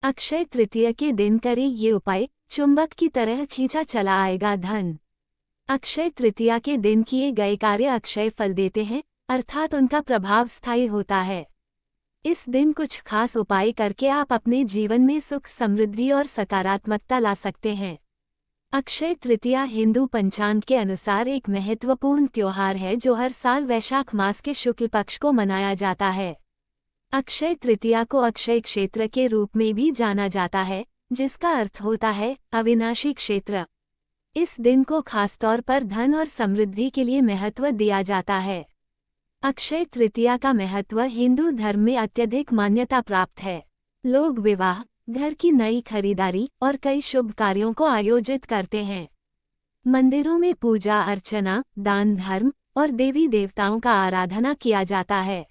अक्षय तृतीया के दिन करें ये उपाय, चुंबक की तरह खींचा चला आएगा धन। अक्षय तृतीया के दिन किए गए कार्य अक्षय फल देते हैं, अर्थात उनका प्रभाव स्थायी होता है। इस दिन कुछ खास उपाय करके आप अपने जीवन में सुख, समृद्धि और सकारात्मकता ला सकते हैं। अक्षय तृतीया हिंदू पंचांग के अनुसार एक महत्वपूर्ण त्योहार है जो हर साल वैशाख मास के शुक्ल पक्ष को मनाया जाता है। अक्षय तृतीया को अक्षय क्षेत्र के रूप में भी जाना जाता है, जिसका अर्थ होता है अविनाशी क्षेत्र। इस दिन को खासतौर पर धन और समृद्धि के लिए महत्व दिया जाता है। अक्षय तृतीया का महत्व हिंदू धर्म में अत्यधिक मान्यता प्राप्त है। लोग विवाह, घर की नई खरीदारी और कई शुभ कार्यों को आयोजित करते हैं। मंदिरों में पूजा अर्चना, दान धर्म और देवी देवताओं का आराधना किया जाता है।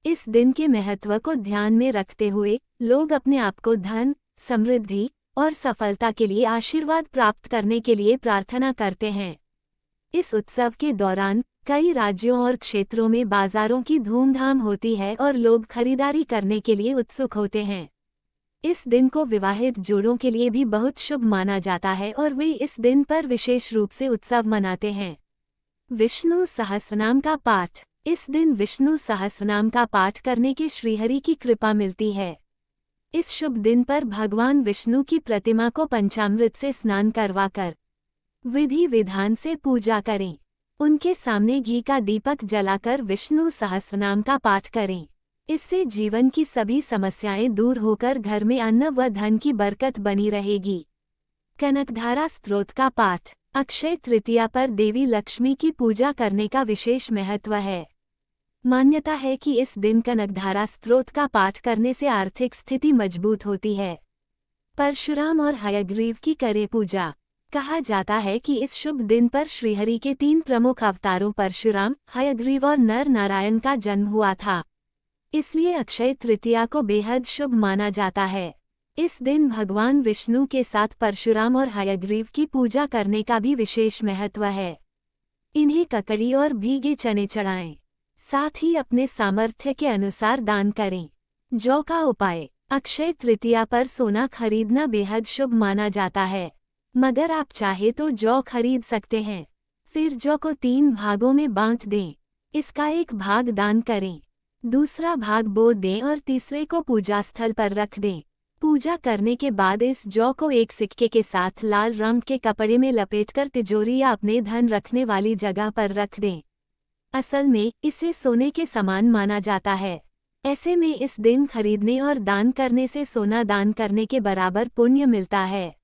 इस दिन के महत्व को ध्यान में रखते हुए लोग अपने आप को धन, समृद्धि और सफलता के लिए आशीर्वाद प्राप्त करने के लिए प्रार्थना करते हैं। इस उत्सव के दौरान कई राज्यों और क्षेत्रों में बाजारों की धूमधाम होती है और लोग खरीदारी करने के लिए उत्सुक होते हैं। इस दिन को विवाहित जोड़ों के लिए भी बहुत शुभ माना जाता है और वे इस दिन पर विशेष रूप से उत्सव मनाते हैं। विष्णु सहस्रनाम का पाठ। इस दिन विष्णु सहस्रनाम का पाठ करने के श्रीहरि की कृपा मिलती है। इस शुभ दिन पर भगवान विष्णु की प्रतिमा को पंचामृत से स्नान करवाकर विधि विधान से पूजा करें। उनके सामने घी का दीपक जलाकर विष्णु सहस्रनाम का पाठ करें। इससे जीवन की सभी समस्याएं दूर होकर घर में अन्न व धन की बरकत बनी रहेगी। कनकधारा स्तोत्र का पाठ। अक्षय तृतीया पर देवी लक्ष्मी की पूजा करने का विशेष महत्व है। मान्यता है कि इस दिन कनकधारा स्तोत्र का पाठ करने से आर्थिक स्थिति मजबूत होती है। परशुराम और हयग्रीव की करें पूजा। कहा जाता है कि इस शुभ दिन पर श्रीहरि के 3 प्रमुख अवतारों परशुराम, हयग्रीव और नर नारायण का जन्म हुआ था। इसलिए अक्षय तृतीया को बेहद शुभ माना जाता है। इस दिन भगवान विष्णु के साथ परशुराम और हयग्रीव की पूजा करने का भी विशेष महत्व है। इन्हें ककड़ी और भीगे चने चढ़ाएं। साथ ही अपने सामर्थ्य के अनुसार दान करें। जौ का उपाय। अक्षय तृतीया पर सोना खरीदना बेहद शुभ माना जाता है, मगर आप चाहे तो जौ खरीद सकते हैं। फिर जौ को 3 भागों में बांट दें। इसका एक भाग दान करें, दूसरा भाग बो दें और तीसरे को पूजा स्थल पर रख दें। पूजा करने के बाद इस जौ को एक सिक्के के साथ लाल रंग के कपड़े में लपेटकर तिजोरी या अपने धन रखने वाली जगह पर रख दें। असल में इसे सोने के समान माना जाता है। ऐसे में इस दिन खरीदने और दान करने से सोना दान करने के बराबर पुण्य मिलता है।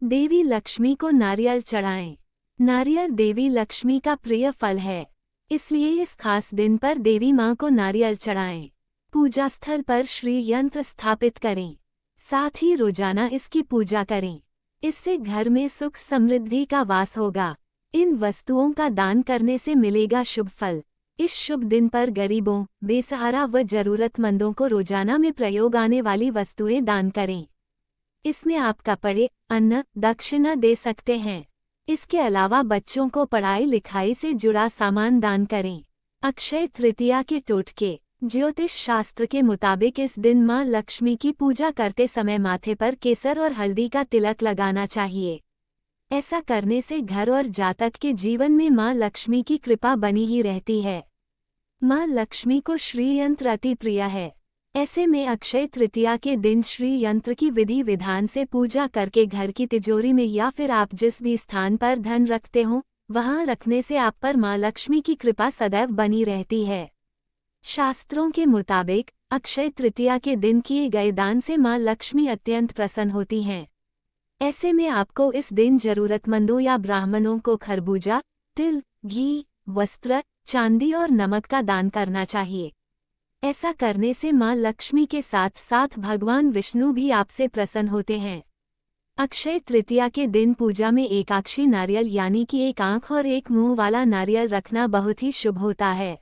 देवी लक्ष्मी को नारियल चढ़ाएं। नारियल देवी लक्ष्मी का प्रिय फल है, इसलिए इस खास दिन पर देवी मां को नारियल चढ़ाएं। पूजा स्थल पर श्री यंत्र स्थापित करें। साथ ही रोजाना इसकी पूजा करें। इससे घर में सुख समृद्धि का वास होगा। इन वस्तुओं का दान करने से मिलेगा शुभ फल। इस शुभ दिन पर गरीबों, बेसहारा व जरूरतमंदों को रोजाना में प्रयोग आने वाली वस्तुएं दान करें। इसमें आप कपड़े, अन्न, दक्षिणा दे सकते हैं। इसके अलावा बच्चों को पढ़ाई लिखाई से जुड़ा सामान दान करें। अक्षय तृतीया के टोटके। ज्योतिष शास्त्र के मुताबिक इस दिन मां लक्ष्मी की पूजा करते समय माथे पर केसर और हल्दी का तिलक लगाना चाहिए। ऐसा करने से घर और जातक के जीवन में मां लक्ष्मी की कृपा बनी ही रहती है। मां लक्ष्मी को श्री यंत्र अति प्रिय है। ऐसे में अक्षय तृतीया के दिन श्री यंत्र की विधि विधान से पूजा करके घर की तिजोरी में या फिर आप जिस भी स्थान पर धन रखते हो वहां रखने से आप पर मां लक्ष्मी की कृपा सदैव बनी रहती है। शास्त्रों के मुताबिक अक्षय तृतीया के दिन किए गए दान से मां लक्ष्मी अत्यंत प्रसन्न होती हैं। ऐसे में आपको इस दिन जरूरतमंदों या ब्राह्मणों को खरबूजा, तिल, घी, वस्त्र, चांदी और नमक का दान करना चाहिए। ऐसा करने से मां लक्ष्मी के साथ साथ भगवान विष्णु भी आपसे प्रसन्न होते हैं। अक्षय तृतीया के दिन पूजा में एकाक्षी नारियल यानी कि एक आंख और एक मुंह वाला नारियल रखना बहुत ही शुभ होता है।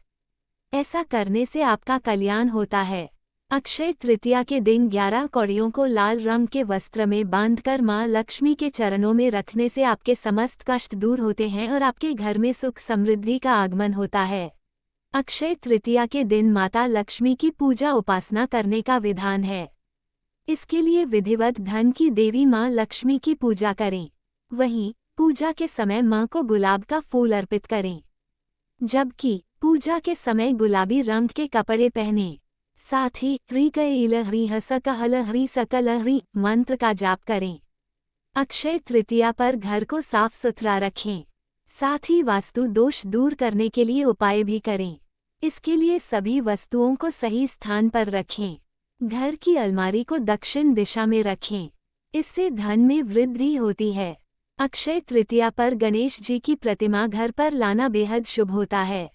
ऐसा करने से आपका कल्याण होता है। अक्षय तृतीया के दिन 11 कौड़ियों को लाल रंग के वस्त्र में बांधकर मां लक्ष्मी के चरणों में रखने से आपके समस्त कष्ट दूर होते हैं और आपके घर में सुख समृद्धि का आगमन होता है। अक्षय तृतीया के दिन माता लक्ष्मी की पूजा उपासना करने का विधान है। इसके लिए विधिवत धन की देवी माँ लक्ष्मी की पूजा करें। वहीं पूजा के समय माँ को गुलाब का फूल अर्पित करें, जबकि पूजा के समय गुलाबी रंग के कपड़े पहने। साथ ही ह्री कैल ह्री हसकहल ह्री सकल ह्री मंत्र का जाप करें। अक्षय तृतीया पर घर को साफ सुथरा रखें। साथ ही वास्तु दोष दूर करने के लिए उपाय भी करें। इसके लिए सभी वस्तुओं को सही स्थान पर रखें। घर की अलमारी को दक्षिण दिशा में रखें, इससे धन में वृद्धि होती है। अक्षय तृतीया पर गणेश जी की प्रतिमा घर पर लाना बेहद शुभ होता है।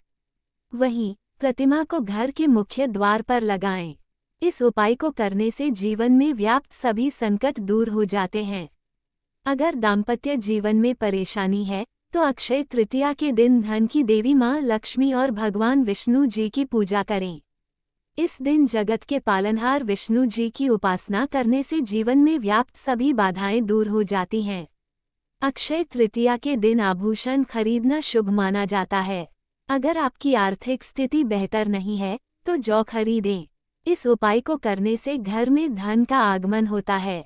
वहीं प्रतिमा को घर के मुख्य द्वार पर लगाएं। इस उपाय को करने से जीवन में व्याप्त सभी संकट दूर हो जाते हैं। अगर दाम्पत्य जीवन में परेशानी है तो अक्षय तृतीया के दिन धन की देवी माँ लक्ष्मी और भगवान विष्णु जी की पूजा करें। इस दिन जगत के पालनहार विष्णु जी की उपासना करने से जीवन में व्याप्त सभी बाधाएं दूर हो जाती हैं। अक्षय तृतीया के दिन आभूषण खरीदना शुभ माना जाता है। अगर आपकी आर्थिक स्थिति बेहतर नहीं है तो जौ खरीदें। इस उपाय को करने से घर में धन का आगमन होता है।